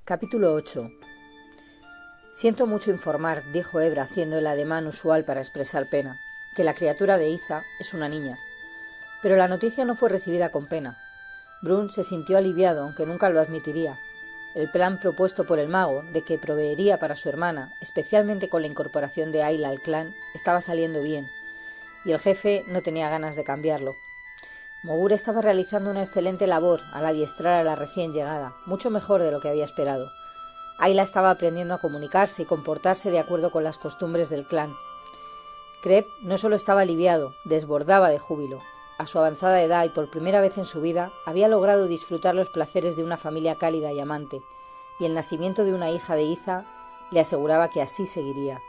Capítulo 8. Siento mucho informar, dijo Ebra haciendo el ademán usual para expresar pena, que la criatura de Iza es una niña. Pero la noticia no fue recibida con pena. Brun se sintió aliviado, aunque nunca lo admitiría. El plan propuesto por el mago, de que proveería para su hermana, especialmente con la incorporación de Ayla al clan, estaba saliendo bien, y el jefe no tenía ganas de cambiarlo. Mogur estaba realizando una excelente labor al adiestrar a la recién llegada, mucho mejor de lo que había esperado. Ayla estaba aprendiendo a comunicarse y comportarse de acuerdo con las costumbres del clan. Crep no solo estaba aliviado, desbordaba de júbilo. A su avanzada edad y por primera vez en su vida, había logrado disfrutar los placeres de una familia cálida y amante, y el nacimiento de una hija de Iza le aseguraba que así seguiría.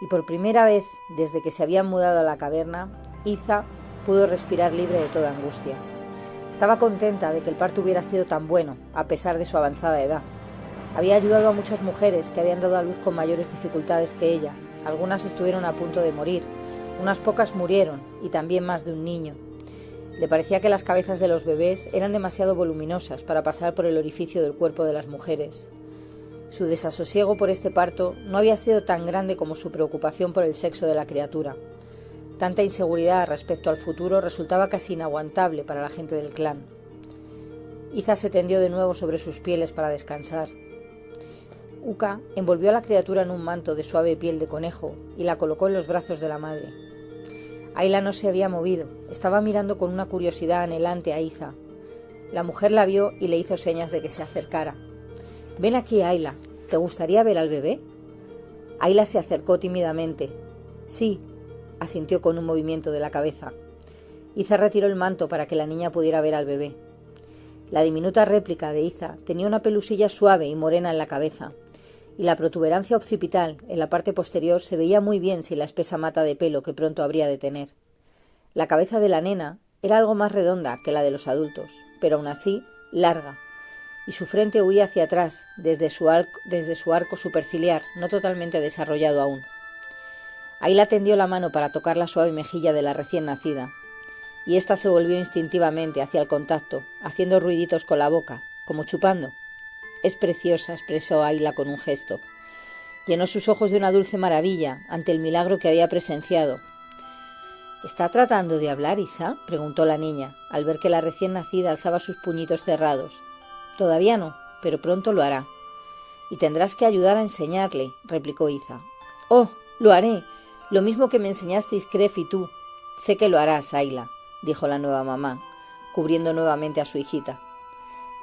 Y por primera vez, desde que se habían mudado a la caverna, Iza pudo respirar libre de toda angustia. Estaba contenta de que el parto hubiera sido tan bueno, a pesar de su avanzada edad. Había ayudado a muchas mujeres que habían dado a luz con mayores dificultades que ella. Algunas estuvieron a punto de morir, unas pocas murieron, y también más de un niño. Le parecía que las cabezas de los bebés eran demasiado voluminosas para pasar por el orificio del cuerpo de las mujeres. Su desasosiego por este parto no había sido tan grande como su preocupación por el sexo de la criatura. Tanta inseguridad respecto al futuro resultaba casi inaguantable para la gente del clan. Iza se tendió de nuevo sobre sus pieles para descansar. Uka envolvió a la criatura en un manto de suave piel de conejo y la colocó en los brazos de la madre. Ayla no se había movido, estaba mirando con una curiosidad anhelante a Iza. La mujer la vio y le hizo señas de que se acercara. «Ven aquí, Ayla, ¿te gustaría ver al bebé?» Ayla se acercó tímidamente. «Sí», asintió con un movimiento de la cabeza. Iza retiró el manto para que la niña pudiera ver al bebé. La diminuta réplica de Iza tenía una pelusilla suave y morena en la cabeza, y la protuberancia occipital en la parte posterior se veía muy bien sin la espesa mata de pelo que pronto habría de tener. La cabeza de la nena era algo más redonda que la de los adultos, pero aún así larga, y su frente huía hacia atrás desde su arco superciliar, no totalmente desarrollado aún. Ayla tendió la mano para tocar la suave mejilla de la recién nacida, y ésta se volvió instintivamente hacia el contacto, haciendo ruiditos con la boca, como chupando. «Es preciosa», expresó Ayla con un gesto. Llenó sus ojos de una dulce maravilla ante el milagro que había presenciado. «¿Está tratando de hablar, Iza?», preguntó la niña, al ver que la recién nacida alzaba sus puñitos cerrados. «Todavía no, pero pronto lo hará». «Y tendrás que ayudar a enseñarle», replicó Iza. «Oh, lo haré, lo mismo que me enseñasteis Cref y tú». «Sé que lo harás, Ayla», dijo la nueva mamá, cubriendo nuevamente a su hijita.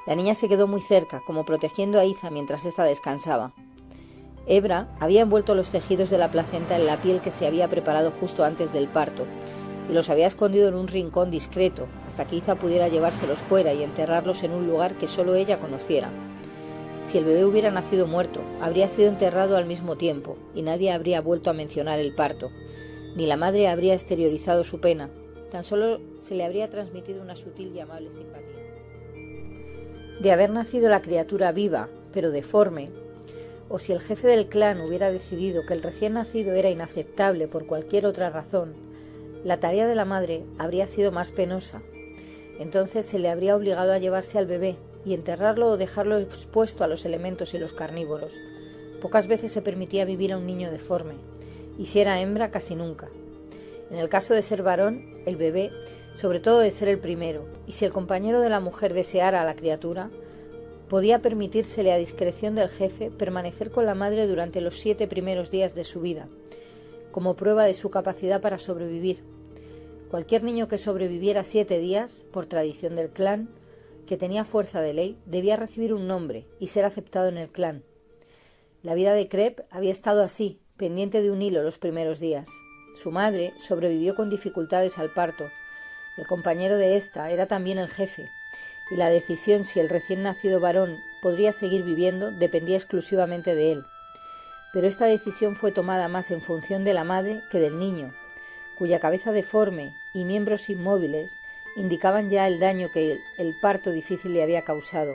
La niña se quedó muy cerca, como protegiendo a Iza mientras ésta descansaba. Ebra había envuelto los tejidos de la placenta en la piel que se había preparado justo antes del parto, y los había escondido en un rincón discreto, hasta que Iza pudiera llevárselos fuera y enterrarlos en un lugar que solo ella conociera. Si el bebé hubiera nacido muerto, habría sido enterrado al mismo tiempo, y nadie habría vuelto a mencionar el parto, ni la madre habría exteriorizado su pena, tan solo se le habría transmitido una sutil y amable simpatía. De haber nacido la criatura viva, pero deforme, o si el jefe del clan hubiera decidido que el recién nacido era inaceptable por cualquier otra razón, la tarea de la madre habría sido más penosa. Entonces se le habría obligado a llevarse al bebé y enterrarlo o dejarlo expuesto a los elementos y los carnívoros. Pocas veces se permitía vivir a un niño deforme, y si era hembra, casi nunca. En el caso de ser varón, el bebé, sobre todo de ser el primero, y si el compañero de la mujer deseara a la criatura, podía permitírsele a discreción del jefe permanecer con la madre durante los 7 primeros días de su vida, como prueba de su capacidad para sobrevivir. Cualquier niño que sobreviviera 7 días, por tradición del clan, que tenía fuerza de ley, debía recibir un nombre y ser aceptado en el clan. La vida de Crep había estado así, pendiente de un hilo los primeros días. Su madre sobrevivió con dificultades al parto. El compañero de ésta era también el jefe, y la decisión si el recién nacido varón podría seguir viviendo dependía exclusivamente de él. Pero esta decisión fue tomada más en función de la madre que del niño, cuya cabeza deforme y miembros inmóviles indicaban ya el daño que el parto difícil le había causado.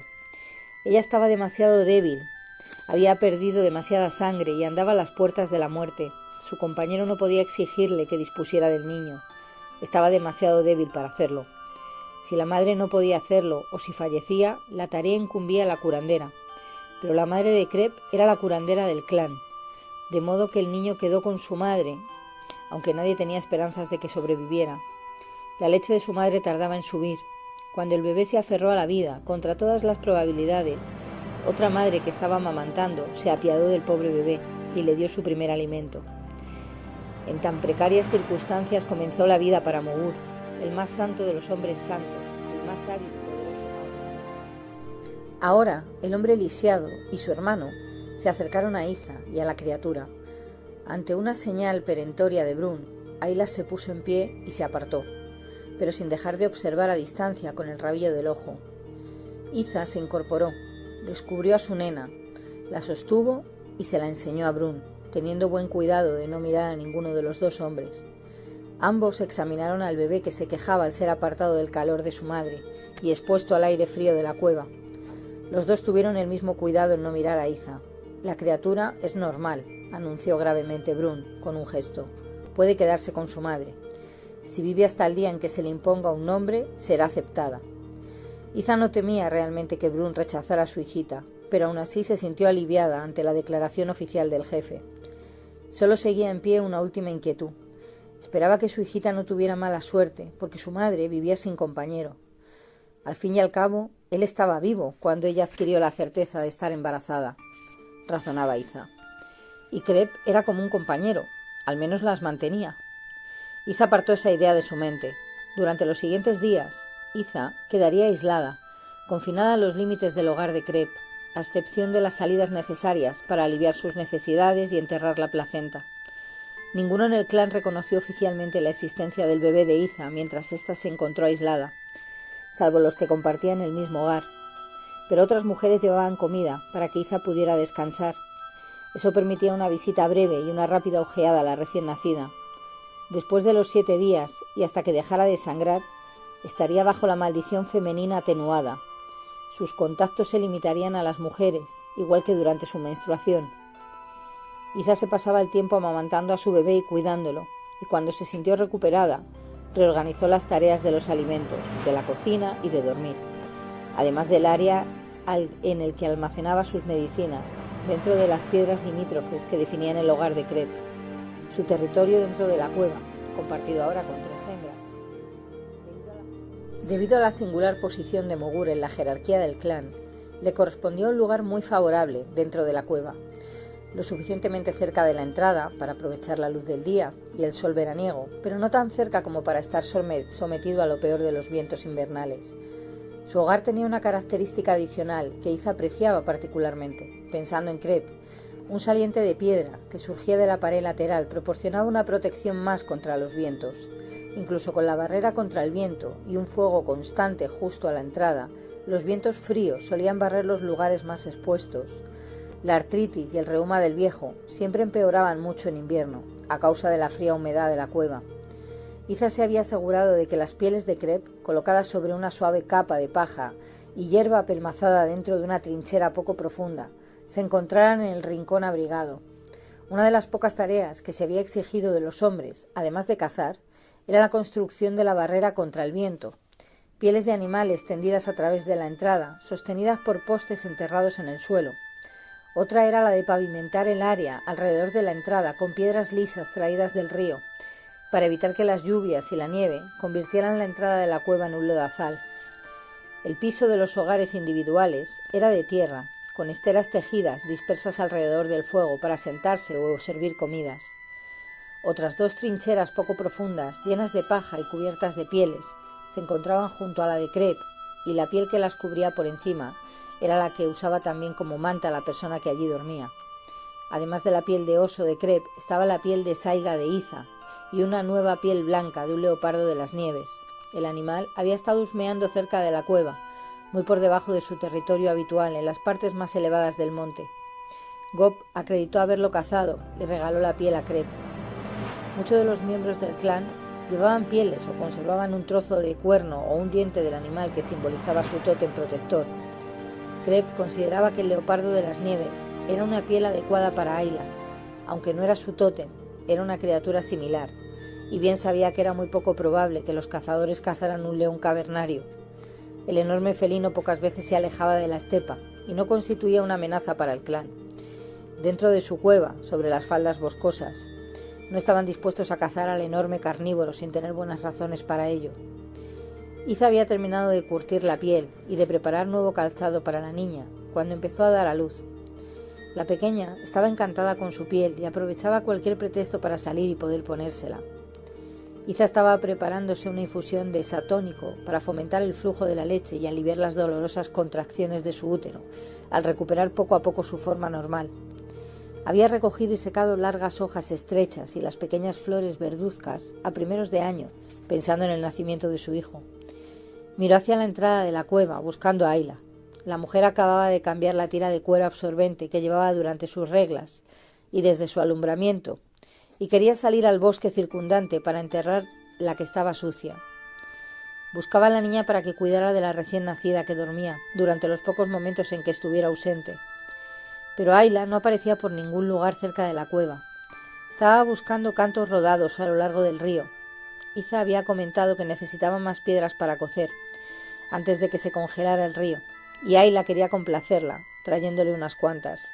Ella estaba demasiado débil, había perdido demasiada sangre y andaba a las puertas de la muerte. Su compañero no podía exigirle que dispusiera del niño. Estaba demasiado débil para hacerlo. Si la madre no podía hacerlo o si fallecía, la tarea incumbía a la curandera. pero la madre de Crep era la curandera del clan, de modo que el niño quedó con su madre, aunque nadie tenía esperanzas de que sobreviviera. La leche de su madre tardaba en subir. Cuando el bebé se aferró a la vida, contra todas las probabilidades, otra madre que estaba amamantando se apiadó del pobre bebé y le dio su primer alimento. En tan precarias circunstancias comenzó la vida para Mogur, el más santo de los hombres santos, el más sabio y poderoso mago. Ahora, el hombre lisiado y su hermano se acercaron a Iza y a la criatura. Ante una señal perentoria de Brun, Ayla se puso en pie y se apartó, pero sin dejar de observar a distancia con el rabillo del ojo. Iza se incorporó, descubrió a su nena, la sostuvo y se la enseñó a Brun, teniendo buen cuidado de no mirar a ninguno de los dos hombres. Ambos examinaron al bebé que se quejaba al ser apartado del calor de su madre y expuesto al aire frío de la cueva. Los dos tuvieron el mismo cuidado en no mirar a Iza. La criatura es normal, anunció gravemente Brun, con un gesto. Puede quedarse con su madre. Si vive hasta el día en que se le imponga un nombre, será aceptada. Iza no temía realmente que Brun rechazara a su hijita, pero aún así se sintió aliviada ante la declaración oficial del jefe. Solo seguía en pie una última inquietud. Esperaba que su hijita no tuviera mala suerte, porque su madre vivía sin compañero. Al fin y al cabo, él estaba vivo cuando ella adquirió la certeza de estar embarazada, razonaba Iza. Y Crep era como un compañero, al menos las mantenía. Iza apartó esa idea de su mente. Durante los siguientes días, Iza quedaría aislada, confinada a los límites del hogar de Crep, a excepción de las salidas necesarias para aliviar sus necesidades y enterrar la placenta. Ninguno en el clan reconoció oficialmente la existencia del bebé de Iza mientras ésta se encontró aislada, salvo los que compartían el mismo hogar. Pero otras mujeres llevaban comida para que Iza pudiera descansar. Eso permitía una visita breve y una rápida ojeada a la recién nacida. Después de los 7 días y hasta que dejara de sangrar, estaría bajo la maldición femenina atenuada. Sus contactos se limitarían a las mujeres, igual que durante su menstruación. Iza se pasaba el tiempo amamantando a su bebé y cuidándolo, y cuando se sintió recuperada, reorganizó las tareas de los alimentos, de la cocina y de dormir, además del área en el que almacenaba sus medicinas, dentro de las piedras limítrofes que definían el hogar de Crep, su territorio dentro de la cueva, compartido ahora con 3 hembras. Debido a la singular posición de Mogur en la jerarquía del clan, le correspondió un lugar muy favorable dentro de la cueva, lo suficientemente cerca de la entrada para aprovechar la luz del día y el sol veraniego, pero no tan cerca como para estar sometido a lo peor de los vientos invernales. Su hogar tenía una característica adicional que Iza apreciaba particularmente, pensando en Crep. Un saliente de piedra que surgía de la pared lateral proporcionaba una protección más contra los vientos. Incluso con la barrera contra el viento y un fuego constante justo a la entrada, los vientos fríos solían barrer los lugares más expuestos. La artritis y el reuma del viejo siempre empeoraban mucho en invierno, a causa de la fría humedad de la cueva. Iza se había asegurado de que las pieles de Crep, colocadas sobre una suave capa de paja y hierba apelmazada dentro de una trinchera poco profunda, se encontraran en el rincón abrigado. Una de las pocas tareas que se había exigido de los hombres, además de cazar, era la construcción de la barrera contra el viento. Pieles de animales tendidas a través de la entrada, sostenidas por postes enterrados en el suelo. Otra era la de pavimentar el área alrededor de la entrada con piedras lisas traídas del río, para evitar que las lluvias y la nieve convirtieran la entrada de la cueva en un lodazal. El piso de los hogares individuales era de tierra, con esteras tejidas dispersas alrededor del fuego para sentarse o servir comidas. Otras 2 trincheras poco profundas, llenas de paja y cubiertas de pieles, se encontraban junto a la de Crep, y la piel que las cubría por encima era la que usaba también como manta la persona que allí dormía. Además de la piel de oso de Crep, estaba la piel de saiga de Iza y una nueva piel blanca de un leopardo de las nieves. El animal había estado husmeando cerca de la cueva, muy por debajo de su territorio habitual, en las partes más elevadas del monte. Gop acreditó haberlo cazado y regaló la piel a Crep. Muchos de los miembros del clan llevaban pieles o conservaban un trozo de cuerno o un diente del animal que simbolizaba su tótem protector. Crep consideraba que el leopardo de las nieves era una piel adecuada para Ayla, aunque no era su tótem, era una criatura similar, y bien sabía que era muy poco probable que los cazadores cazaran un león cavernario. El enorme felino pocas veces se alejaba de la estepa, y no constituía una amenaza para el clan. Dentro de su cueva, sobre las faldas boscosas, no estaban dispuestos a cazar al enorme carnívoro sin tener buenas razones para ello. Iza había terminado de curtir la piel y de preparar nuevo calzado para la niña cuando empezó a dar a luz. La pequeña estaba encantada con su piel y aprovechaba cualquier pretexto para salir y poder ponérsela. Iza estaba preparándose una infusión de satónico para fomentar el flujo de la leche y aliviar las dolorosas contracciones de su útero, al recuperar poco a poco su forma normal. Había recogido y secado largas hojas estrechas y las pequeñas flores verduzcas a primeros de año, pensando en el nacimiento de su hijo. Miró hacia la entrada de la cueva, buscando a Ayla. La mujer acababa de cambiar la tira de cuero absorbente que llevaba durante sus reglas y desde su alumbramiento, y quería salir al bosque circundante para enterrar la que estaba sucia. Buscaba a la niña para que cuidara de la recién nacida que dormía durante los pocos momentos en que estuviera ausente. Pero Ayla no aparecía por ningún lugar cerca de la cueva. Estaba buscando cantos rodados a lo largo del río. Iza había comentado que necesitaba más piedras para cocer, antes de que se congelara el río, y Ayla quería complacerla, trayéndole unas cuantas.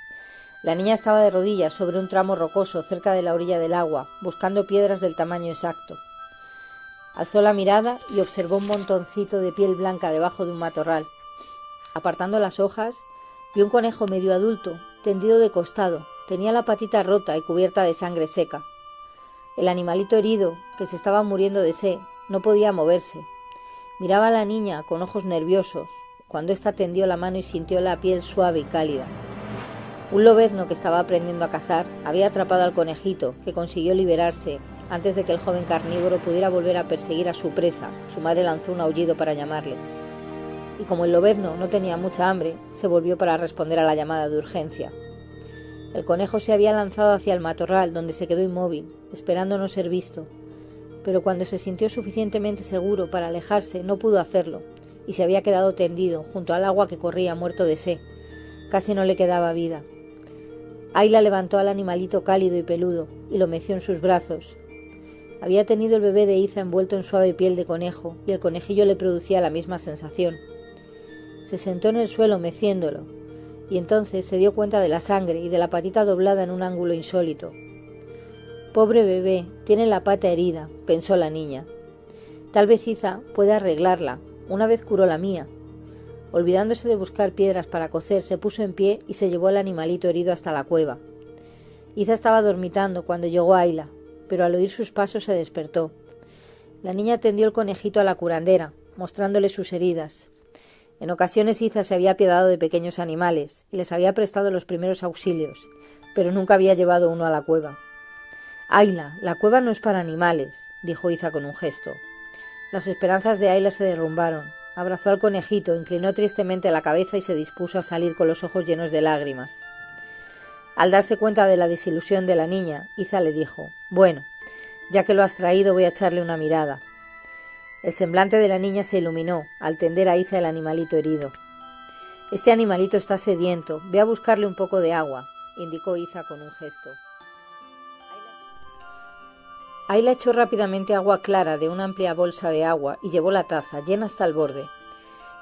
La niña estaba de rodillas sobre un tramo rocoso cerca de la orilla del agua, buscando piedras del tamaño exacto. Alzó la mirada y observó un montoncito de piel blanca debajo de un matorral. Apartando las hojas, vio un conejo medio adulto, tendido de costado. Tenía la patita rota y cubierta de sangre seca. El animalito herido, que se estaba muriendo de sed, no podía moverse. Miraba a la niña con ojos nerviosos, cuando ésta tendió la mano y sintió la piel suave y cálida. Un lobezno que estaba aprendiendo a cazar había atrapado al conejito, que consiguió liberarse antes de que el joven carnívoro pudiera volver a perseguir a su presa. Su madre lanzó un aullido para llamarle. Y como el lobezno no tenía mucha hambre, se volvió para responder a la llamada de urgencia. El conejo se había lanzado hacia el matorral, donde se quedó inmóvil, esperando no ser visto. Pero cuando se sintió suficientemente seguro para alejarse, no pudo hacerlo, y se había quedado tendido junto al agua que corría muerto de sed. Casi no le quedaba vida. Ayla levantó al animalito cálido y peludo y lo meció en sus brazos. Había tenido el bebé de Iza envuelto en suave piel de conejo y el conejillo le producía la misma sensación. Se sentó en el suelo meciéndolo y entonces se dio cuenta de la sangre y de la patita doblada en un ángulo insólito. «Pobre bebé, tiene la pata herida», pensó la niña. «Tal vez Iza pueda arreglarla. Una vez curó la mía». Olvidándose de buscar piedras para cocer, se puso en pie y se llevó al animalito herido hasta la cueva. Iza estaba dormitando cuando llegó Ayla, pero al oír sus pasos se despertó. La niña tendió el conejito a la curandera, mostrándole sus heridas. En ocasiones Iza se había apiadado de pequeños animales y les había prestado los primeros auxilios, pero nunca había llevado uno a la cueva. «Ayla, la cueva no es para animales», dijo Iza con un gesto. Las esperanzas de Ayla se derrumbaron. Abrazó al conejito, inclinó tristemente la cabeza y se dispuso a salir con los ojos llenos de lágrimas. Al darse cuenta de la desilusión de la niña, Iza le dijo: «Bueno, ya que lo has traído voy a echarle una mirada». El semblante de la niña se iluminó al tender a Iza el animalito herido. «Este animalito está sediento, ve a buscarle un poco de agua», indicó Iza con un gesto. Ayla echó rápidamente agua clara de una amplia bolsa de agua y llevó la taza, llena hasta el borde.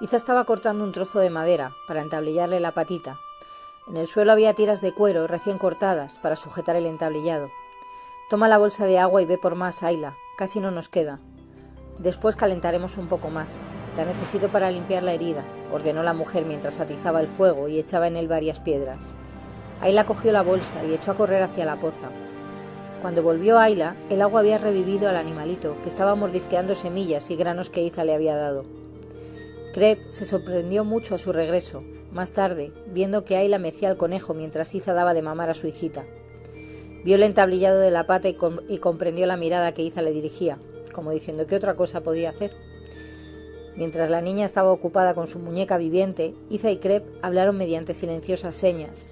Iza estaba cortando un trozo de madera para entablillarle la patita. En el suelo había tiras de cuero recién cortadas para sujetar el entablillado. «Toma la bolsa de agua y ve por más, Ayla. Casi no nos queda. Después calentaremos un poco más. La necesito para limpiar la herida», ordenó la mujer mientras atizaba el fuego y echaba en él varias piedras. Ayla cogió la bolsa y echó a correr hacia la poza. Cuando volvió Ayla, el agua había revivido al animalito, que estaba mordisqueando semillas y granos que Iza le había dado. Crep se sorprendió mucho a su regreso, más tarde, viendo que Ayla mecía al conejo mientras Iza daba de mamar a su hijita. Vio el entablillado de la pata y comprendió la mirada que Iza le dirigía, como diciendo qué otra cosa podía hacer. Mientras la niña estaba ocupada con su muñeca viviente, Iza y Crep hablaron mediante silenciosas señas.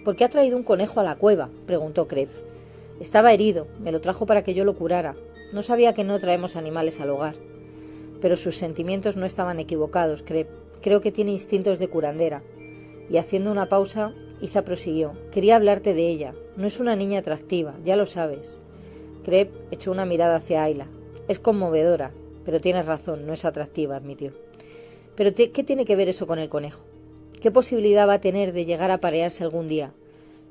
«¿Por qué ha traído un conejo a la cueva?», preguntó Crep. «Estaba herido, me lo trajo para que yo lo curara. No sabía que no traemos animales al hogar». Pero sus sentimientos no estaban equivocados, Crep. «Creo que tiene instintos de curandera». Y haciendo una pausa, Iza prosiguió: «Quería hablarte de ella. No es una niña atractiva, ya lo sabes». Crep echó una mirada hacia Ayla. «Es conmovedora, pero tienes razón, no es atractiva», admitió. «¿Pero qué tiene que ver eso con el conejo?». ¿Qué posibilidad va a tener de llegar a aparearse algún día?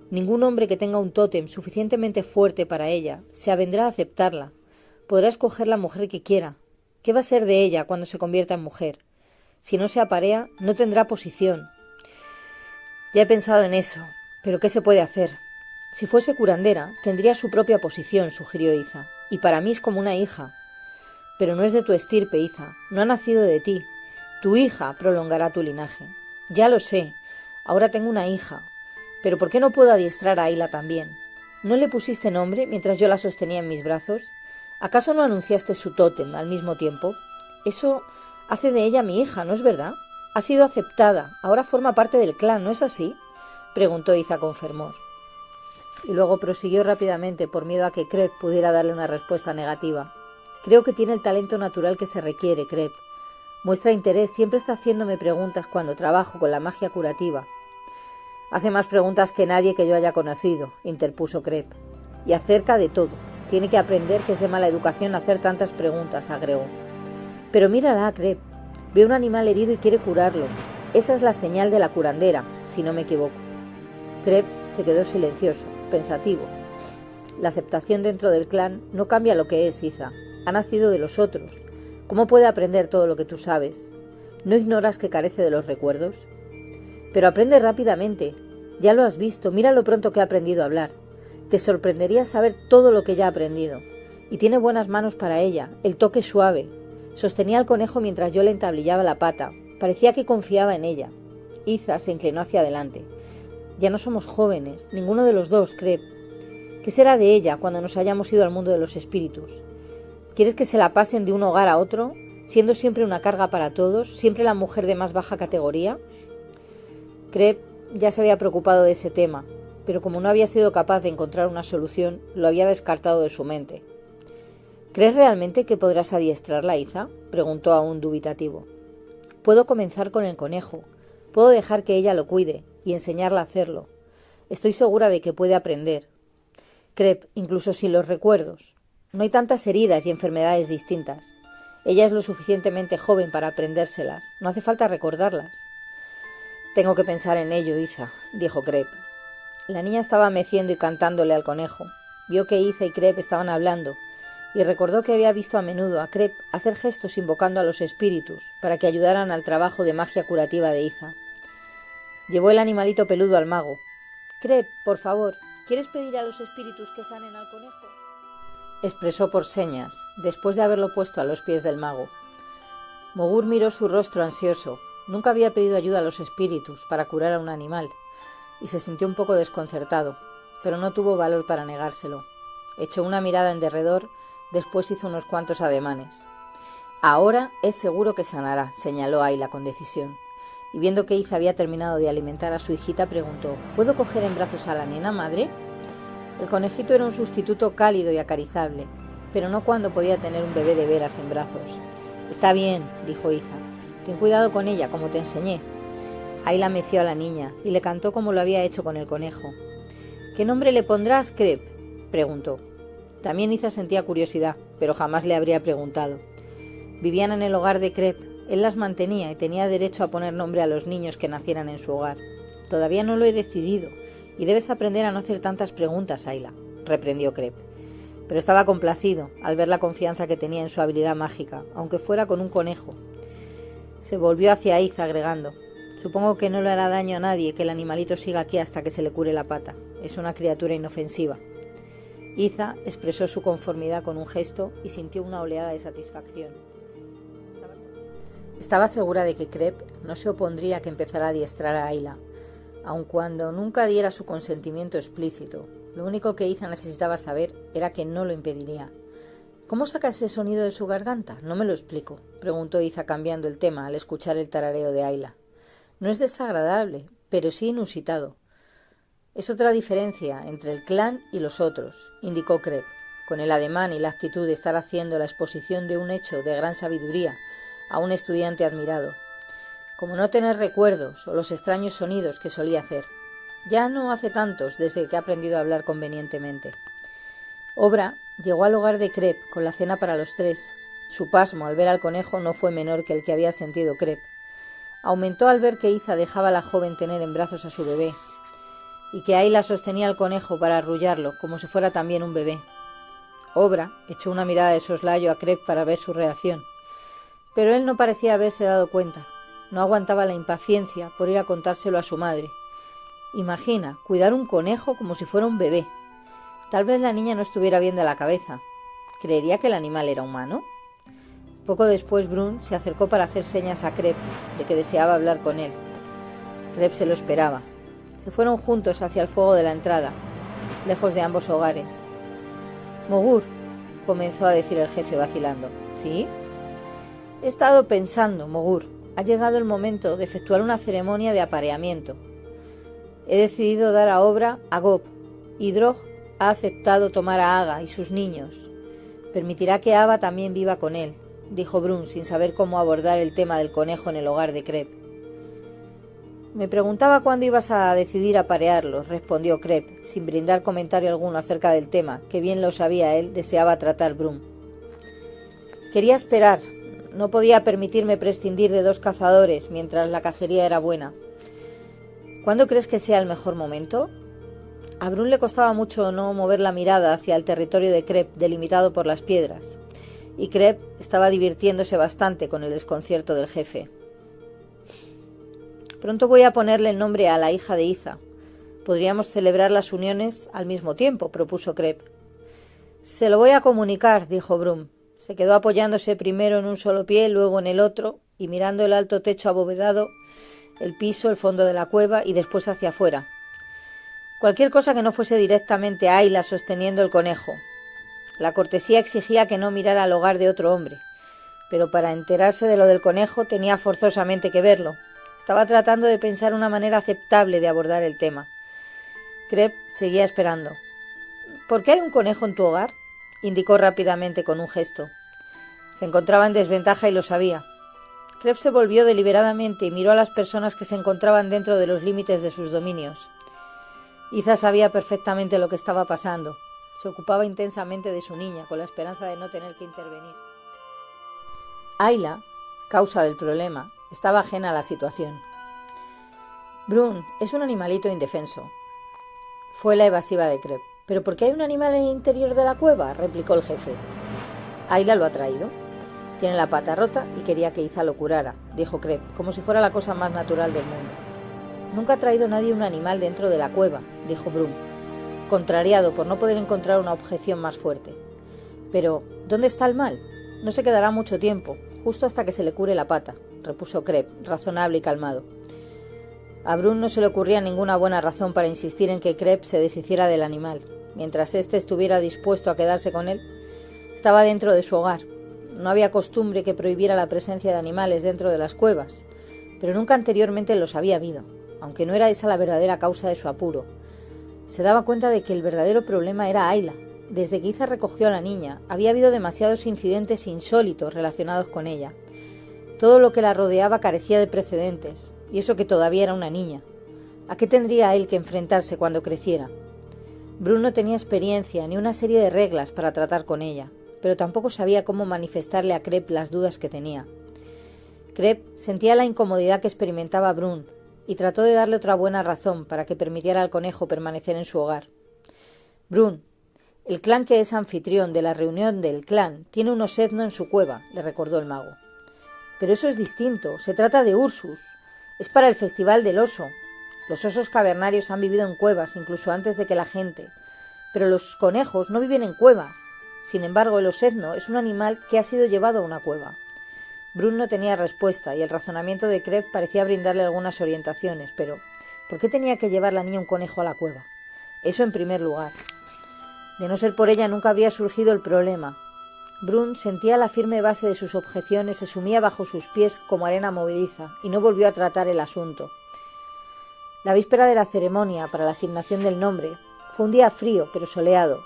Ningún hombre que tenga un tótem suficientemente fuerte para ella se avendrá a aceptarla. Podrá escoger la mujer que quiera. ¿Qué va a ser de ella cuando se convierta en mujer? Si no se aparea, no tendrá posición. Ya he pensado en eso, pero ¿qué se puede hacer? Si fuese curandera, tendría su propia posición, sugirió Iza, y para mí es como una hija. Pero no es de tu estirpe, Iza, no ha nacido de ti. Tu hija prolongará tu linaje. Ya lo sé, ahora tengo una hija. Pero ¿por qué no puedo adiestrar a Ayla también? ¿No le pusiste nombre mientras yo la sostenía en mis brazos? ¿Acaso no anunciaste su tótem al mismo tiempo? Eso hace de ella mi hija, ¿no es verdad? Ha sido aceptada, ahora forma parte del clan, ¿no es así? Preguntó Iza con fervor. Y luego prosiguió rápidamente por miedo a que Crep pudiera darle una respuesta negativa. Creo que tiene el talento natural que se requiere, Crep. Muestra interés, siempre está haciéndome preguntas cuando trabajo con la magia curativa. Hace más preguntas que nadie que yo haya conocido, interpuso Crep. Y acerca de todo. Tiene que aprender que es de mala educación hacer tantas preguntas, agregó. Pero mírala, Crep. Ve un animal herido y quiere curarlo. Esa es la señal de la curandera, si no me equivoco. Crep se quedó silencioso, pensativo. La aceptación dentro del clan no cambia lo que es, Iza. Ha nacido de los otros. ¿Cómo puede aprender todo lo que tú sabes? ¿No ignoras que carece de los recuerdos? Pero aprende rápidamente. Ya lo has visto, mira lo pronto que ha aprendido a hablar. Te sorprendería saber todo lo que ya ha aprendido. Y tiene buenas manos para ella, el toque suave. Sostenía al conejo mientras yo le entablillaba la pata. Parecía que confiaba en ella. Iza se inclinó hacia adelante. Ya no somos jóvenes, ninguno de los dos, Crep. ¿Qué será de ella cuando nos hayamos ido al mundo de los espíritus? ¿Quieres que se la pasen de un hogar a otro, siendo siempre una carga para todos, siempre la mujer de más baja categoría? Crep ya se había preocupado de ese tema, pero como no había sido capaz de encontrar una solución, lo había descartado de su mente. ¿Crees realmente que podrás adiestrarla, Iza? Preguntó aún dubitativo. Puedo comenzar con el conejo. Puedo dejar que ella lo cuide y enseñarla a hacerlo. Estoy segura de que puede aprender. Crep, incluso sin los recuerdos. No hay tantas heridas y enfermedades distintas. Ella es lo suficientemente joven para aprendérselas. No hace falta recordarlas. Tengo que pensar en ello, Iza, dijo Crep. La niña estaba meciendo y cantándole al conejo. Vio que Iza y Crep estaban hablando y recordó que había visto a menudo a Crep hacer gestos invocando a los espíritus para que ayudaran al trabajo de magia curativa de Iza. Llevó el animalito peludo al mago. Crep, por favor, ¿quieres pedir a los espíritus que sanen al conejo? Expresó por señas, después de haberlo puesto a los pies del mago. Mogur miró su rostro ansioso. Nunca había pedido ayuda a los espíritus para curar a un animal, y se sintió un poco desconcertado, pero no tuvo valor para negárselo. Echó una mirada en derredor, después hizo unos cuantos ademanes. Ahora es seguro que sanará, señaló Ayla con decisión. Y viendo que Iza había terminado de alimentar a su hijita, preguntó: ¿Puedo coger en brazos a la nena, madre? El conejito era un sustituto cálido y acariciable, pero no cuando podía tener un bebé de veras en brazos. Está bien, dijo Iza. Ten cuidado con ella, como te enseñé. Ayla meció a la niña y le cantó como lo había hecho con el conejo. ¿Qué nombre le pondrás, Crep? Preguntó. También Iza sentía curiosidad, pero jamás le habría preguntado. Vivían en el hogar de Crep. Él las mantenía y tenía derecho a poner nombre a los niños que nacieran en su hogar. Todavía no lo he decidido, y debes aprender a no hacer tantas preguntas, Ayla, reprendió Crep. Pero estaba complacido al ver la confianza que tenía en su habilidad mágica, aunque fuera con un conejo. Se volvió hacia Iza agregando: supongo que no le hará daño a nadie que el animalito siga aquí hasta que se le cure la pata. Es una criatura inofensiva. Iza expresó su conformidad con un gesto y sintió una oleada de satisfacción. Estaba segura de que Crep no se opondría a que empezara a adiestrar a Ayla, aun cuando nunca diera su consentimiento explícito. Lo único que Iza necesitaba saber era que no lo impediría. ¿Cómo saca ese sonido de su garganta? No me lo explico, preguntó Iza cambiando el tema al escuchar el tarareo de Ayla. No es desagradable, pero sí inusitado. Es otra diferencia entre el clan y los otros, indicó Crep, con el ademán y la actitud de estar haciendo la exposición de un hecho de gran sabiduría a un estudiante admirado, como no tener recuerdos o los extraños sonidos que solía hacer. Ya no hace tantos desde que ha aprendido a hablar convenientemente. Obra llegó al hogar de Crep con la cena para los tres. Su pasmo al ver al conejo no fue menor que el que había sentido Crep. Aumentó al ver que Iza dejaba a la joven tener en brazos a su bebé y que Ayla sostenía al conejo para arrullarlo como si fuera también un bebé. Obra echó una mirada de soslayo a Crep para ver su reacción, pero él no parecía haberse dado cuenta. No aguantaba la impaciencia por ir a contárselo a su madre. Imagina, cuidar un conejo como si fuera un bebé. Tal vez la niña no estuviera bien de la cabeza. ¿Creería que el animal era humano? Poco después Brun se acercó para hacer señas a Crep de que deseaba hablar con él. Crep se lo esperaba. Se fueron juntos hacia el fuego de la entrada, lejos de ambos hogares. «Mogur», comenzó a decir el jefe vacilando. «¿Sí?» «He estado pensando, Mogur. Ha llegado el momento de efectuar una ceremonia de apareamiento. He decidido dar a Obra a Gob y Drog ha aceptado tomar a Aga y sus niños. Permitirá que Ava también viva con él», dijo Brun sin saber cómo abordar el tema del conejo en el hogar de Crep. «Me preguntaba cuándo ibas a decidir aparearlos», respondió Crep, sin brindar comentario alguno acerca del tema, que bien lo sabía él, deseaba tratar Brun. «Quería esperar. No podía permitirme prescindir de 2 cazadores mientras la cacería era buena. ¿Cuándo crees que sea el mejor momento?» A Brun le costaba mucho no mover la mirada hacia el territorio de Crep delimitado por las piedras, y Crep estaba divirtiéndose bastante con el desconcierto del jefe. «Pronto voy a ponerle el nombre a la hija de Iza. Podríamos celebrar las uniones al mismo tiempo», propuso Crep. «Se lo voy a comunicar», dijo Brun. Se quedó apoyándose primero en un solo pie, luego en el otro, y mirando el alto techo abovedado, el piso, el fondo de la cueva y después hacia afuera. Cualquier cosa que no fuese directamente a Ayla sosteniendo el conejo. La cortesía exigía que no mirara al hogar de otro hombre, pero para enterarse de lo del conejo tenía forzosamente que verlo. Estaba tratando de pensar una manera aceptable de abordar el tema. Crep seguía esperando. «¿Por qué hay un conejo en tu hogar?», indicó rápidamente con un gesto. Se encontraba en desventaja y lo sabía. Crep se volvió deliberadamente y miró a las personas que se encontraban dentro de los límites de sus dominios. Iza sabía perfectamente lo que estaba pasando. Se ocupaba intensamente de su niña, con la esperanza de no tener que intervenir. Ayla, causa del problema, estaba ajena a la situación. «Brun es un animalito indefenso», fue la evasiva de Crep. «¿Pero por qué hay un animal en el interior de la cueva?», replicó el jefe. «Ayla lo ha traído. Tiene la pata rota y quería que Iza lo curara», dijo Crep, como si fuera la cosa más natural del mundo. «Nunca ha traído nadie un animal dentro de la cueva», dijo Brun, contrariado por no poder encontrar una objeción más fuerte. «Pero, ¿dónde está el mal? No se quedará mucho tiempo, justo hasta que se le cure la pata», repuso Crep, razonable y calmado. A Brun no se le ocurría ninguna buena razón para insistir en que Crep se deshiciera del animal, mientras éste estuviera dispuesto a quedarse con él. Estaba dentro de su hogar. No había costumbre que prohibiera la presencia de animales dentro de las cuevas, pero nunca anteriormente los había habido, aunque no era esa la verdadera causa de su apuro. Se daba cuenta de que el verdadero problema era Ayla. Desde que Iza recogió a la niña, había habido demasiados incidentes insólitos relacionados con ella. Todo lo que la rodeaba carecía de precedentes, y eso que todavía era una niña. ¿A qué tendría él que enfrentarse cuando creciera? Brun no tenía experiencia ni una serie de reglas para tratar con ella, pero tampoco sabía cómo manifestarle a Crep las dudas que tenía. Crep sentía la incomodidad que experimentaba Brun y trató de darle otra buena razón para que permitiera al conejo permanecer en su hogar. «Brun, el clan que es anfitrión de la reunión del clan tiene un osezno en su cueva», le recordó el mago. «Pero eso es distinto, se trata de Ursus. Es para el festival del oso. Los osos cavernarios han vivido en cuevas incluso antes de que la gente, pero los conejos no viven en cuevas. Sin embargo, el osezno es un animal que ha sido llevado a una cueva». Brun no tenía respuesta y el razonamiento de Crep parecía brindarle algunas orientaciones, pero ¿por qué tenía que llevar la niña un conejo a la cueva? Eso en primer lugar. De no ser por ella nunca habría surgido el problema. Brun sentía la firme base de sus objeciones, se sumía bajo sus pies como arena movediza y no volvió a tratar el asunto. La víspera de la ceremonia para la asignación del nombre fue un día frío pero soleado.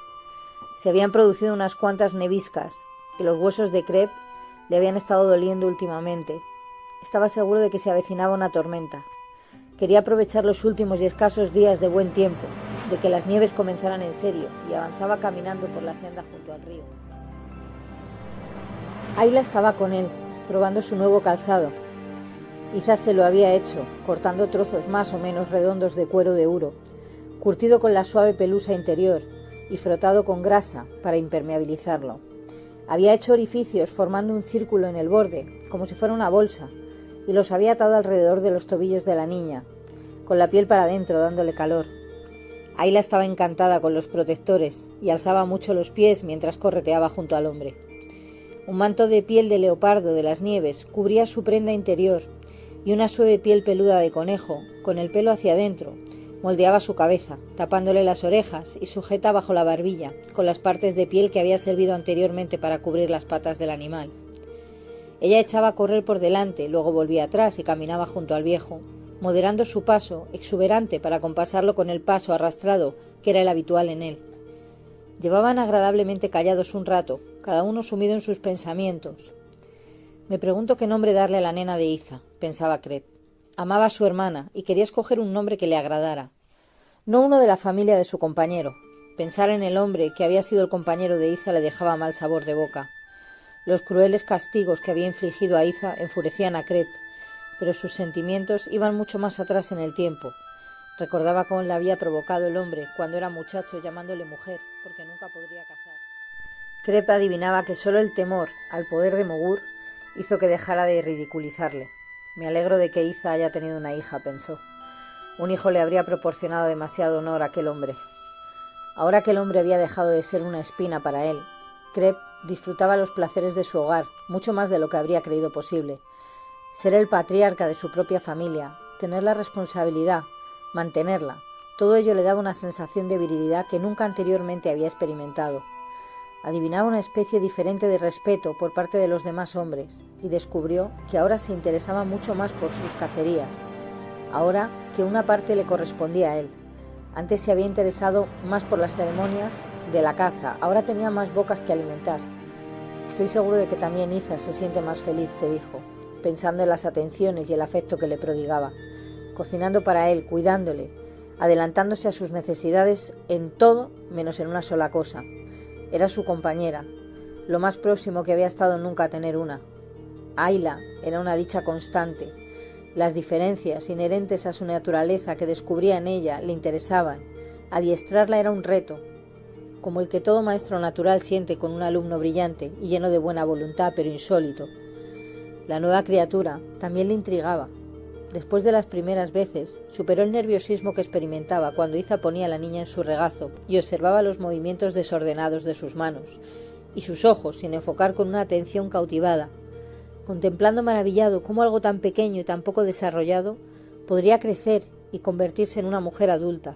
Se habían producido unas cuantas neviscas y los huesos de Crep le habían estado doliendo últimamente. Estaba seguro de que se avecinaba una tormenta. Quería aprovechar los últimos y escasos días de buen tiempo, de que las nieves comenzaran en serio, y avanzaba caminando por la senda junto al río. Ayla estaba con él, probando su nuevo calzado. Iza se lo había hecho, cortando trozos más o menos redondos de cuero de huro, curtido con la suave pelusa interior y frotado con grasa para impermeabilizarlo. Había hecho orificios formando un círculo en el borde, como si fuera una bolsa, y los había atado alrededor de los tobillos de la niña, con la piel para adentro dándole calor. Ayla estaba encantada con los protectores y alzaba mucho los pies mientras correteaba junto al hombre. Un manto de piel de leopardo de las nieves cubría su prenda interior y una suave piel peluda de conejo, con el pelo hacia adentro, moldeaba su cabeza, tapándole las orejas y sujeta bajo la barbilla, con las partes de piel que había servido anteriormente para cubrir las patas del animal. Ella echaba a correr por delante, luego volvía atrás y caminaba junto al viejo, moderando su paso, exuberante para compasarlo con el paso arrastrado que era el habitual en él. Llevaban agradablemente callados un rato, cada uno sumido en sus pensamientos. Me pregunto qué nombre darle a la nena de Iza, pensaba Crep. Amaba a su hermana y quería escoger un nombre que le agradara. No uno de la familia de su compañero. Pensar en el hombre que había sido el compañero de Iza le dejaba mal sabor de boca. Los crueles castigos que había infligido a Iza enfurecían a Crep, pero sus sentimientos iban mucho más atrás en el tiempo. Recordaba cómo le había provocado el hombre cuando era muchacho llamándole mujer, porque nunca podría cazar. Crep adivinaba que solo el temor al poder de Mogur hizo que dejara de ridiculizarle. Me alegro de que Iza haya tenido una hija, pensó. Un hijo le habría proporcionado demasiado honor a aquel hombre. Ahora que el hombre había dejado de ser una espina para él, Crep disfrutaba los placeres de su hogar, mucho más de lo que habría creído posible. Ser el patriarca de su propia familia, tener la responsabilidad, mantenerla, todo ello le daba una sensación de virilidad que nunca anteriormente había experimentado. Adivinaba una especie diferente de respeto por parte de los demás hombres y descubrió que ahora se interesaba mucho más por sus cacerías, ahora que una parte le correspondía a él. Antes se había interesado más por las ceremonias de la caza, ahora tenía más bocas que alimentar. Estoy seguro de que también Iza se siente más feliz, se dijo, pensando en las atenciones y el afecto que le prodigaba, cocinando para él, cuidándole, adelantándose a sus necesidades en todo menos en una sola cosa. Era su compañera, lo más próximo que había estado nunca a tener una. Ayla era una dicha constante. Las diferencias inherentes a su naturaleza que descubría en ella le interesaban. Adiestrarla era un reto, como el que todo maestro natural siente con un alumno brillante y lleno de buena voluntad, pero insólito. La nueva criatura también le intrigaba. Después de las primeras veces, superó el nerviosismo que experimentaba cuando Iza ponía a la niña en su regazo y observaba los movimientos desordenados de sus manos y sus ojos sin enfocar con una atención cautivada, contemplando maravillado cómo algo tan pequeño y tan poco desarrollado podría crecer y convertirse en una mujer adulta.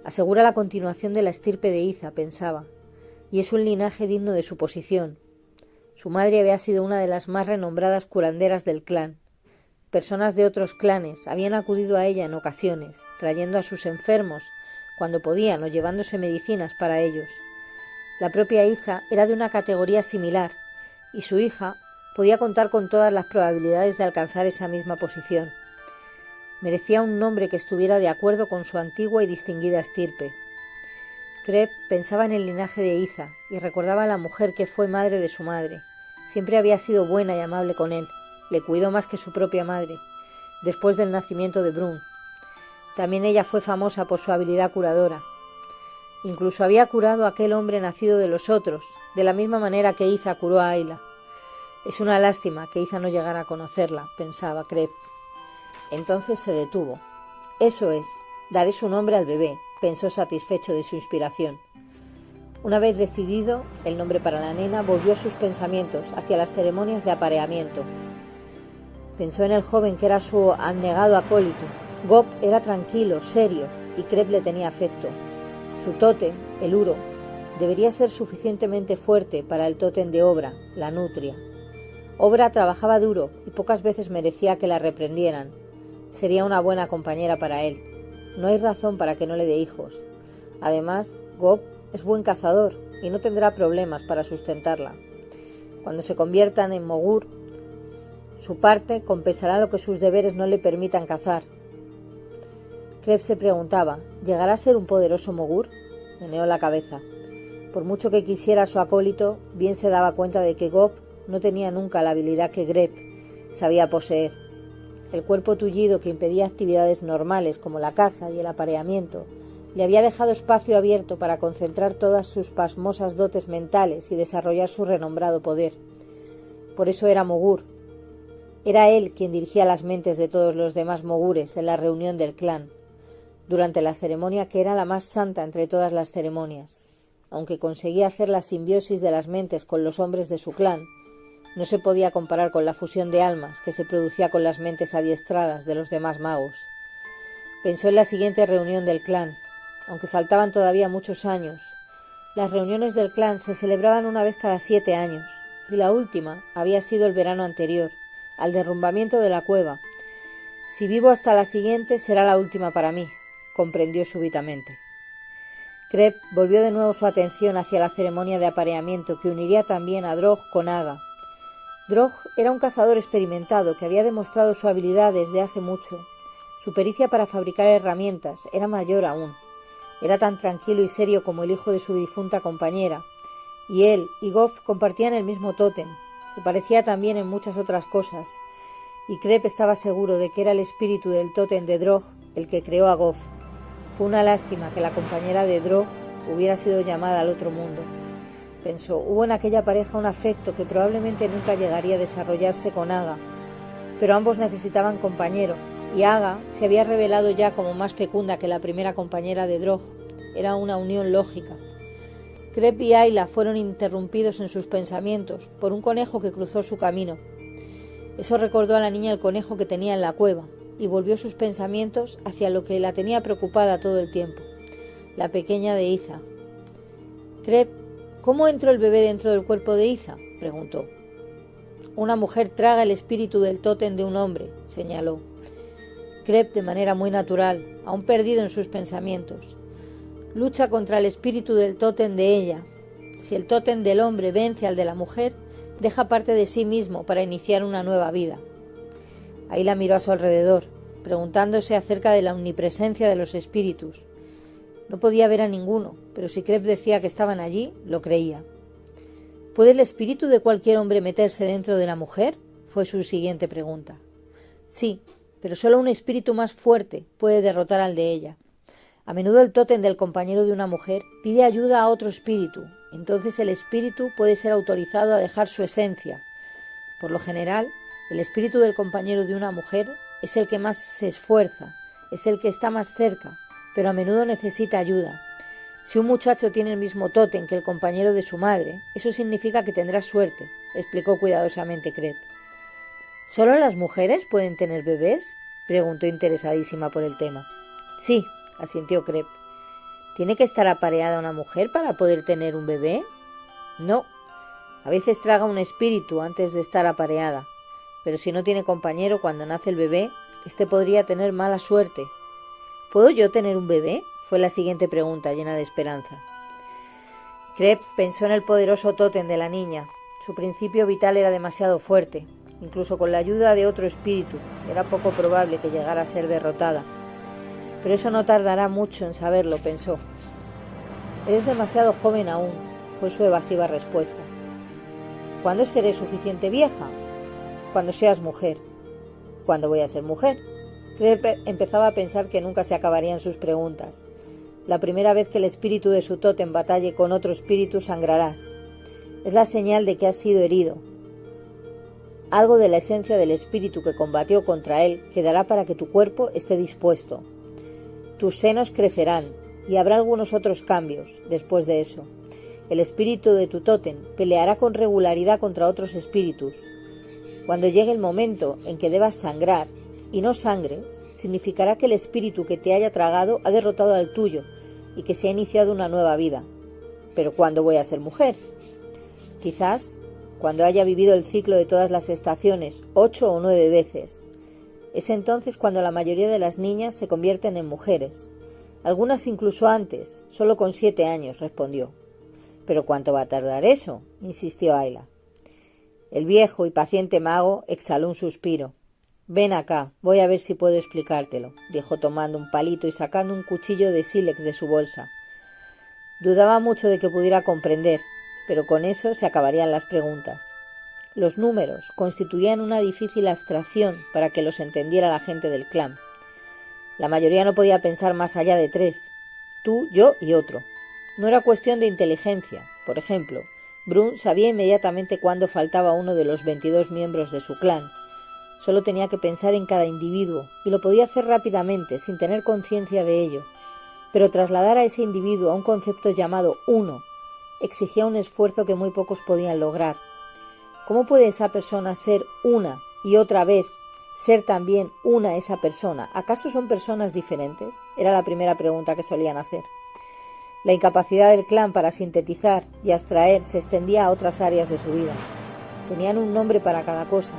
Asegura la continuación de la estirpe de Iza, pensaba, y es un linaje digno de su posición. Su madre había sido una de las más renombradas curanderas del clan. Personas de otros clanes habían acudido a ella en ocasiones, trayendo a sus enfermos cuando podían o llevándose medicinas para ellos. La propia Iza era de una categoría similar y su hija podía contar con todas las probabilidades de alcanzar esa misma posición. Merecía un nombre que estuviera de acuerdo con su antigua y distinguida estirpe. Crep pensaba en el linaje de Iza y recordaba a la mujer que fue madre de su madre. Siempre había sido buena y amable con él. Le cuidó más que su propia madre, después del nacimiento de Brun. También ella fue famosa por su habilidad curadora. Incluso había curado a aquel hombre nacido de los otros, de la misma manera que Iza curó a Ayla. Es una lástima que Iza no llegara a conocerla, pensaba Crep. Entonces se detuvo. Eso es, daré su nombre al bebé, pensó satisfecho de su inspiración. Una vez decidido el nombre para la nena, volvió sus pensamientos hacia las ceremonias de apareamiento. Pensó en el joven que era su abnegado acólito. Gop era tranquilo, serio, y Crep le tenía afecto. Su tótem, el uro, debería ser suficientemente fuerte para el tótem de Obra, la nutria. Obra trabajaba duro y pocas veces merecía que la reprendieran. Sería una buena compañera para él. No hay razón para que no le dé hijos. Además, Gop es buen cazador y no tendrá problemas para sustentarla. Cuando se conviertan en Mogur, su parte compensará lo que sus deberes no le permitan cazar. Crep se preguntaba, ¿llegará a ser un poderoso Mogur? Meneó la cabeza. Por mucho que quisiera a su acólito, bien se daba cuenta de que Gop no tenía nunca la habilidad que Grep sabía poseer. El cuerpo tullido que impedía actividades normales como la caza y el apareamiento le había dejado espacio abierto para concentrar todas sus pasmosas dotes mentales y desarrollar su renombrado poder. Por eso era Mogur. Era él quien dirigía las mentes de todos los demás mogures en la reunión del clan, durante la ceremonia que era la más santa entre todas las ceremonias. Aunque conseguía hacer la simbiosis de las mentes con los hombres de su clan, no se podía comparar con la fusión de almas que se producía con las mentes adiestradas de los demás magos. Pensó en la siguiente reunión del clan, aunque faltaban todavía muchos años. Las reuniones del clan se celebraban una vez cada 7 años, y la última había sido el verano anterior, al derrumbamiento de la cueva. Si vivo hasta la siguiente, será la última para mí, comprendió súbitamente. Crep volvió de nuevo su atención hacia la ceremonia de apareamiento que uniría también a Drog con Aga. Drog era un cazador experimentado que había demostrado su habilidad desde hace mucho. Su pericia para fabricar herramientas era mayor aún. Era tan tranquilo y serio como el hijo de su difunta compañera, y él y Goff compartían el mismo tótem. Se parecía también en muchas otras cosas, y Crep estaba seguro de que era el espíritu del tótem de Drog el que creó a Goff. Fue una lástima que la compañera de Drog hubiera sido llamada al otro mundo. Pensó, hubo en aquella pareja un afecto que probablemente nunca llegaría a desarrollarse con Aga, pero ambos necesitaban compañero, y Aga se había revelado ya como más fecunda que la primera compañera de Drog. Era una unión lógica. Crep y Ayla fueron interrumpidos en sus pensamientos por un conejo que cruzó su camino. Eso recordó a la niña el conejo que tenía en la cueva, y volvió sus pensamientos hacia lo que la tenía preocupada todo el tiempo, la pequeña de Iza. Crep, ¿cómo entró el bebé dentro del cuerpo de Iza?, preguntó. Una mujer traga el espíritu del tótem de un hombre, señaló. Crep, de manera muy natural, aún perdido en sus pensamientos, lucha contra el espíritu del tótem de ella. Si el tótem del hombre vence al de la mujer, deja parte de sí mismo para iniciar una nueva vida. Ahí la miró a su alrededor, preguntándose acerca de la omnipresencia de los espíritus. No podía ver a ninguno, pero si Crep decía que estaban allí, lo creía. ¿Puede el espíritu de cualquier hombre meterse dentro de la mujer?, fue su siguiente pregunta. Sí, pero solo un espíritu más fuerte puede derrotar al de ella. A menudo el tótem del compañero de una mujer pide ayuda a otro espíritu. Entonces el espíritu puede ser autorizado a dejar su esencia. Por lo general, el espíritu del compañero de una mujer es el que más se esfuerza, es el que está más cerca, pero a menudo necesita ayuda. Si un muchacho tiene el mismo tótem que el compañero de su madre, eso significa que tendrá suerte, explicó cuidadosamente Crep. ¿Solo las mujeres pueden tener bebés?, preguntó interesadísima por el tema. Sí, asintió Crep. ¿Tiene que estar apareada una mujer para poder tener un bebé? No. A veces traga un espíritu antes de estar apareada, pero si no tiene compañero cuando nace el bebé, éste podría tener mala suerte. ¿Puedo yo tener un bebé?, fue la siguiente pregunta, llena de esperanza. Crep pensó en el poderoso tótem de la niña. Su principio vital era demasiado fuerte. Incluso con la ayuda de otro espíritu, era poco probable que llegara a ser derrotada. Pero eso no tardará mucho en saberlo, pensó. Eres demasiado joven aún, fue su evasiva respuesta. ¿Cuándo seré suficiente vieja? Cuando seas mujer. ¿Cuándo voy a ser mujer? Crep empezaba a pensar que nunca se acabarían sus preguntas. La primera vez que el espíritu de su tótem batalle con otro espíritu sangrarás. Es la señal de que has sido herido. Algo de la esencia del espíritu que combatió contra él quedará para que tu cuerpo esté dispuesto. Tus senos crecerán y habrá algunos otros cambios después de eso. El espíritu de tu tótem peleará con regularidad contra otros espíritus. Cuando llegue el momento en que debas sangrar y no sangres, significará que el espíritu que te haya tragado ha derrotado al tuyo y que se ha iniciado una nueva vida. ¿Pero cuándo voy a ser mujer? Quizás cuando haya vivido el ciclo de todas las estaciones 8 o 9 veces. Es entonces cuando la mayoría de las niñas se convierten en mujeres. Algunas incluso antes, solo con 7 años, respondió. ¿Pero cuánto va a tardar eso?, insistió Ayla. El viejo y paciente mago exhaló un suspiro. Ven acá, voy a ver si puedo explicártelo, dijo tomando un palito y sacando un cuchillo de sílex de su bolsa. Dudaba mucho de que pudiera comprender, pero con eso se acabarían las preguntas. Los números constituían una difícil abstracción para que los entendiera la gente del clan. La mayoría no podía pensar más allá de 3, tú, yo y otro. No era cuestión de inteligencia. Por ejemplo, Brun sabía inmediatamente cuándo faltaba uno de los 22 miembros de su clan. Solo tenía que pensar en cada individuo, y lo podía hacer rápidamente, sin tener conciencia de ello. Pero trasladar a ese individuo a un concepto llamado uno exigía un esfuerzo que muy pocos podían lograr. ¿Cómo puede esa persona ser una y otra vez ser también una esa persona? ¿Acaso son personas diferentes? Era la primera pregunta que solían hacer. La incapacidad del clan para sintetizar y abstraer se extendía a otras áreas de su vida. Tenían un nombre para cada cosa.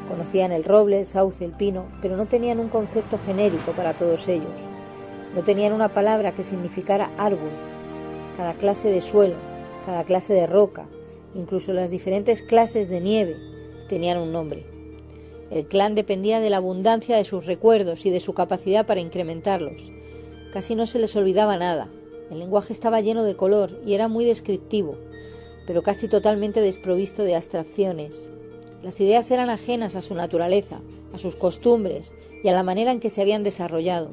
Conocían el roble, el sauce, el pino, pero no tenían un concepto genérico para todos ellos. No tenían una palabra que significara árbol. Cada clase de suelo, cada clase de roca, incluso las diferentes clases de nieve, tenían un nombre. El clan dependía de la abundancia de sus recuerdos y de su capacidad para incrementarlos. Casi no se les olvidaba nada. El lenguaje estaba lleno de color y era muy descriptivo, pero casi totalmente desprovisto de abstracciones. Las ideas eran ajenas a su naturaleza, a sus costumbres y a la manera en que se habían desarrollado.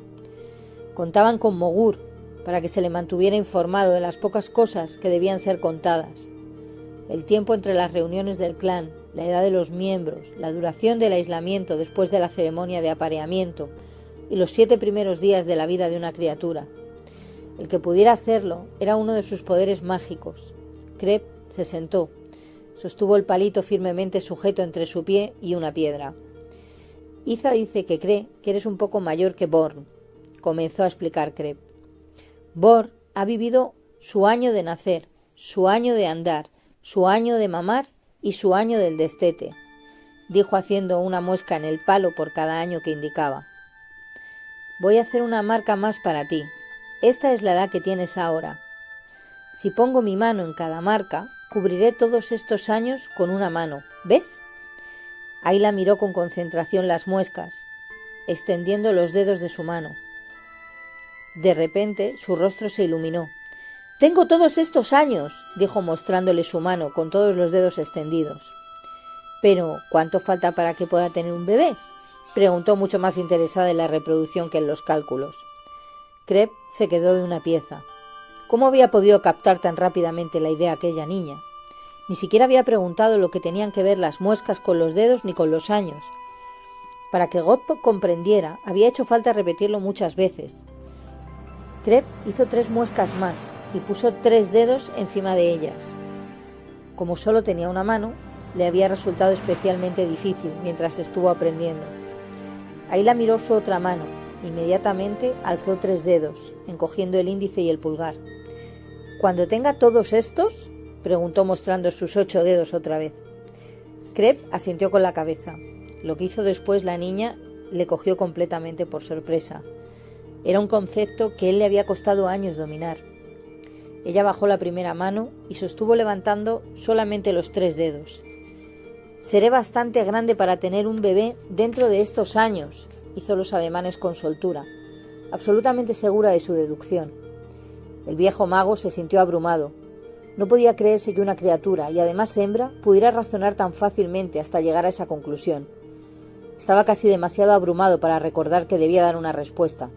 Contaban con Mogur para que se le mantuviera informado de las pocas cosas que debían ser contadas. El tiempo entre las reuniones del clan, la edad de los miembros, la duración del aislamiento después de la ceremonia de apareamiento y los 7 primeros días de la vida de una criatura. El que pudiera hacerlo era uno de sus poderes mágicos. Crep se sentó. Sostuvo el palito firmemente sujeto entre su pie y una piedra. Iza dice que cree que eres un poco mayor que Born, comenzó a explicar Crep. Born ha vivido su año de nacer, su año de andar, su año de mamar y su año del destete, dijo haciendo una muesca en el palo por cada año que indicaba. Voy a hacer una marca más para ti. Esta es la edad que tienes ahora. Si pongo mi mano en cada marca, cubriré todos estos años con una mano. ¿Ves? Ayla miró con concentración las muescas, extendiendo los dedos de su mano. De repente, su rostro se iluminó. «Tengo todos estos años», dijo mostrándole su mano con todos los dedos extendidos. «Pero, ¿cuánto falta para que pueda tener un bebé?», preguntó mucho más interesada en la reproducción que en los cálculos. Crep se quedó de una pieza. ¿Cómo había podido captar tan rápidamente la idea aquella niña? Ni siquiera había preguntado lo que tenían que ver las muescas con los dedos ni con los años. Para que Gop comprendiera, había hecho falta repetirlo muchas veces. Crep hizo 3 muescas más y puso 3 dedos encima de ellas. Como solo tenía una mano, le había resultado especialmente difícil mientras estuvo aprendiendo. Ayla miró su otra mano. Inmediatamente alzó 3 dedos, encogiendo el índice y el pulgar. «¿Cuando tenga todos estos?», preguntó mostrando sus 8 dedos otra vez. Crep asintió con la cabeza. Lo que hizo después la niña le cogió completamente por sorpresa. Era un concepto que él le había costado años dominar. Ella bajó la primera mano y sostuvo levantando solamente los 3 dedos. «Seré bastante grande para tener un bebé dentro de estos años», hizo los ademanes con soltura, absolutamente segura de su deducción. El viejo mago se sintió abrumado. No podía creerse que una criatura, y además hembra, pudiera razonar tan fácilmente hasta llegar a esa conclusión. Estaba casi demasiado abrumado para recordar que debía dar una respuesta.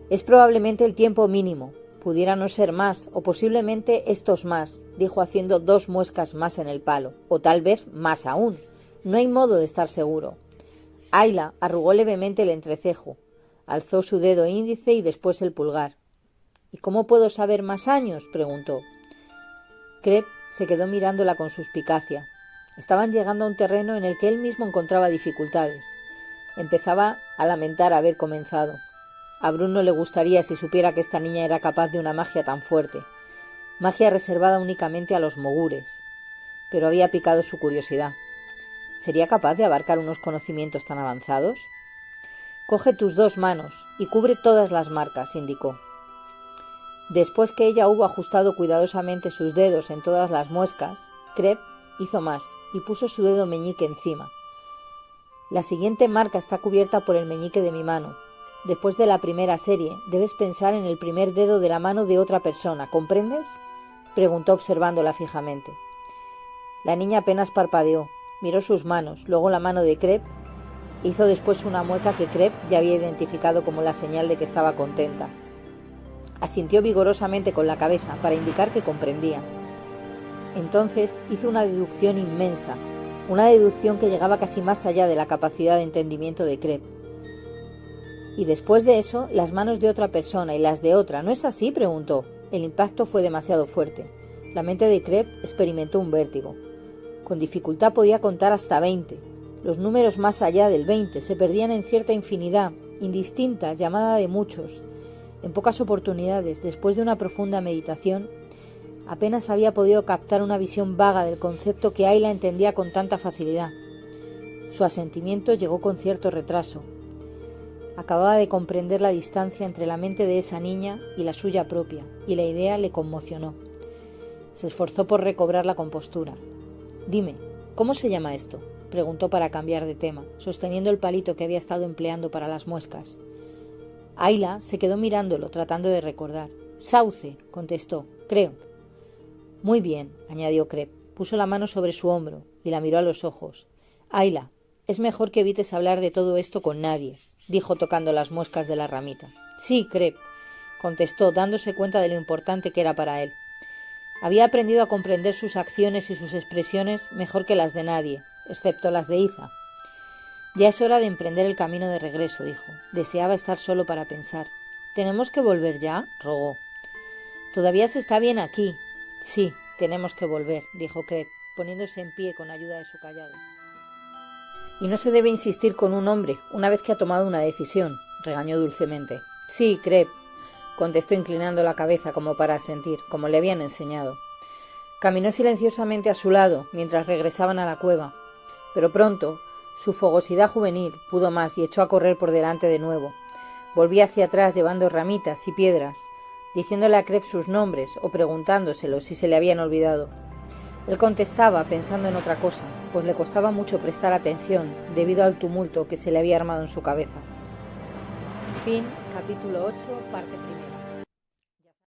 «Es probablemente el tiempo mínimo. Pudiera no ser más, o posiblemente estos más», dijo haciendo 2 muescas más en el palo, o tal vez más aún. No hay modo de estar seguro. Ayla arrugó levemente el entrecejo, alzó su dedo índice y después el pulgar. «¿Y cómo puedo saber más años?», preguntó. Crep se quedó mirándola con suspicacia. Estaban llegando a un terreno en el que él mismo encontraba dificultades. Empezaba a lamentar haber comenzado. A Brun no le gustaría si supiera que esta niña era capaz de una magia tan fuerte, magia reservada únicamente a los mogures. Pero había picado su curiosidad. ¿Sería capaz de abarcar unos conocimientos tan avanzados? «Coge tus 2 manos y cubre todas las marcas», indicó. Después que ella hubo ajustado cuidadosamente sus dedos en todas las muescas, Crep hizo más y puso su dedo meñique encima. «La siguiente marca está cubierta por el meñique de mi mano. Después de la primera serie, debes pensar en el primer dedo de la mano de otra persona, ¿comprendes?», preguntó observándola fijamente. La niña apenas parpadeó, miró sus manos, luego la mano de Crep, hizo después una mueca que Crep ya había identificado como la señal de que estaba contenta. Asintió vigorosamente con la cabeza para indicar que comprendía. Entonces hizo una deducción inmensa, una deducción que llegaba casi más allá de la capacidad de entendimiento de Crep. Y después de eso, las manos de otra persona y las de otra, ¿no es así?, preguntó. El impacto fue demasiado fuerte. La mente de Crep experimentó un vértigo. Con dificultad podía contar hasta 20. Los números más allá del 20 se perdían en cierta infinidad, indistinta, llamada de muchos. En pocas oportunidades, después de una profunda meditación, apenas había podido captar una visión vaga del concepto que Ayla entendía con tanta facilidad. Su asentimiento llegó con cierto retraso. Acababa de comprender la distancia entre la mente de esa niña y la suya propia, y la idea le conmocionó. Se esforzó por recobrar la compostura. «Dime, ¿cómo se llama esto?», preguntó para cambiar de tema, sosteniendo el palito que había estado empleando para las muescas. Ayla se quedó mirándolo, tratando de recordar. «Sauce», contestó, «creo». «Muy bien», añadió Crep. Puso la mano sobre su hombro y la miró a los ojos. «Ayla, es mejor que evites hablar de todo esto con nadie», dijo tocando las muescas de la ramita. «Sí, Crep», contestó, dándose cuenta de lo importante que era para él. Había aprendido a comprender sus acciones y sus expresiones mejor que las de nadie, excepto las de Iza. «Ya es hora de emprender el camino de regreso», dijo. Deseaba estar solo para pensar. «¿Tenemos que volver ya?», rogó. «Todavía se está bien aquí». «Sí, tenemos que volver», dijo Crep, poniéndose en pie con ayuda de su cayado. «Y no se debe insistir con un hombre una vez que ha tomado una decisión», regañó dulcemente. «Sí, Crep», contestó inclinando la cabeza como para asentir, como le habían enseñado. Caminó silenciosamente a su lado mientras regresaban a la cueva, pero pronto su fogosidad juvenil pudo más y echó a correr por delante de nuevo. Volvía hacia atrás llevando ramitas y piedras, diciéndole a Crep sus nombres o preguntándoselos si se le habían olvidado. Él contestaba pensando en otra cosa, pues le costaba mucho prestar atención debido al tumulto que se le había armado en su cabeza. Fin, capítulo 8, parte primera.